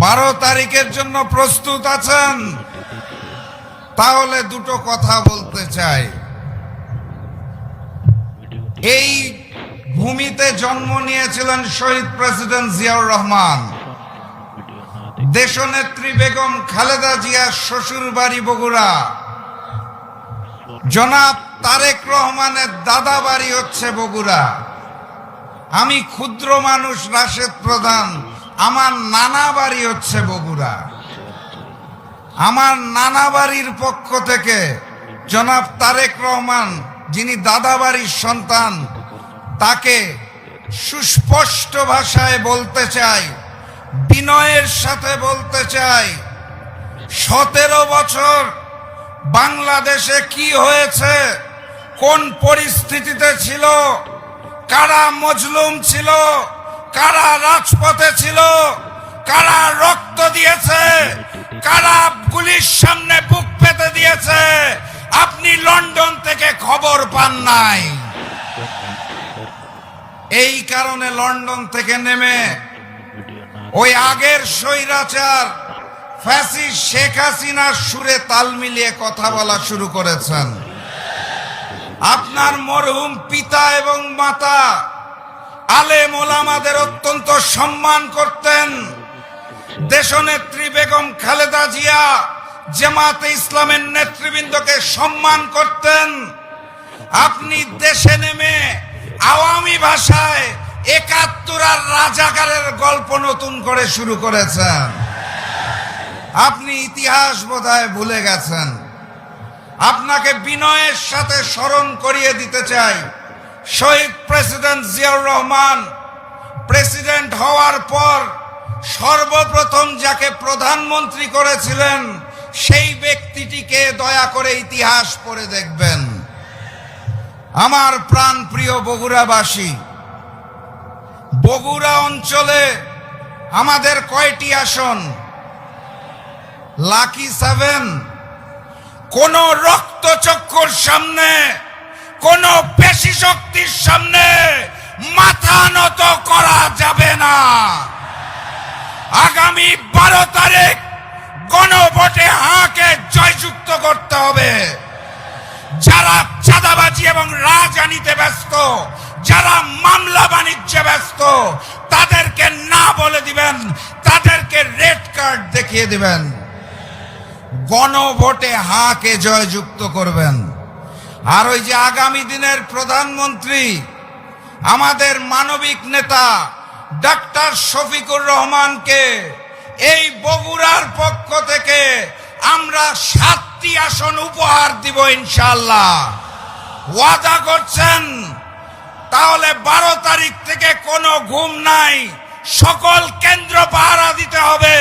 12 তারিখের জন্য প্রস্তুত আছেন? তাহলে দুটো কথা বলতে চাই। এই ভূমিতে জন্ম নিয়েছিলেন শহীদ প্রেসিডেন্ট জিয়াউর রহমান। দেশনেত্রী বেগম খালেদা জিয়ার শ্বশুর বাড়ি বগুড়া। জনাব তারেক রহমানের দাদা বাড়ি হচ্ছে বগুড়া। আমি ক্ষুদ্র মানুষ রাশেদ প্রধান, আমার নানা বাড়ি হচ্ছে বগুড়া। আমার নানা বাড়ির পক্ষ থেকে জনাব তারেক রহমান, যিনি দাদা বাড়ির সন্তান, তাকে সুস্পষ্ট ভাষায় বলতে চাই, বিনয়ের সাথে বলতে চাই, 17 বছর বাংলাদেশে কি হয়েছে, কোন পরিস্থিতিতে ছিল, কারা মজলুম ছিল, কারা রাজপথে ছিল, কারা রক্ত দিয়েছে, কারা গুলির সামনে বুক পেতে দিয়েছে, আপনি লন্ডন থেকে খবর পান নাই। এই কারণে লন্ডন থেকে নেমে ওই আগের স্বৈরাচার ফ্যাসিস্ট শেখ হাসিনার সুরে তাল মিলিয়ে কথা বলা শুরু করেছেন। আপনার মরহুম পিতা এবং মাতা আলেম ওলামাদের অত্যন্ত সম্মান করতেন। দেশনেত্রী বেগম খালেদা জিয়া জামাতে ইসলামের নেতৃবৃন্দকে সম্মান করতেন। আপনি দেশে নেমে আওয়ামী ভাষায় ৭১ আর রাজাকারের গল্প নতুন করে শুরু করেছেন। আপনি ইতিহাস বোধহয় ভুলে গেছেন। আপনাকে বিনয়ের সাথে স্মরণ করিয়ে দিতে চাই, শহীদ প্রেসিডেন্ট জিয়াউর রহমান প্রেসিডেন্ট হওয়ার পর সর্বপ্রথম যাকে প্রধানমন্ত্রী করেছিলেন, সেই ব্যক্তিটিকে দয়া করে ইতিহাস পড়ে দেখবেন। আমার প্রাণ প্রিয় বগুড়াবাসী, বগুড়া অঞ্চলে আমাদের কয়টি আসন? লাকি 7। কোন রক্তচক্ষুর সামনে, কোন পেশি শক্তির সামনে মাথা নত করা যাবে না। আগামী 12 তারিখ গণভোটে হাঁকে জয়যুক্ত করতে হবে। যারা চাঁদাবাজি এবং রাজনীতিতে ব্যস্ত, যারা মামলা বাণিজ্যে ব্যস্ত, তাদেরকে না বলে দিবেন, তাদেরকে রেড কার্ড দেখিয়ে দিবেন। গণভোটে হাঁকে জয়যুক্ত করবেন। আর ওই যে আগামী দিনের প্রধানমন্ত্রী, আমাদের মানবিক নেতা ডাক্তার শফিকুর রহমানকে এই বগুড়ার পক্ষ থেকে আমরা 7টি আসন উপহার দিব ইনশাআল্লাহ। ওয়াদা করছেন? তাহলে 12 তারিখ থেকে কোনো ঘুম নাই, সকল কেন্দ্র পাহারা দিতে হবে।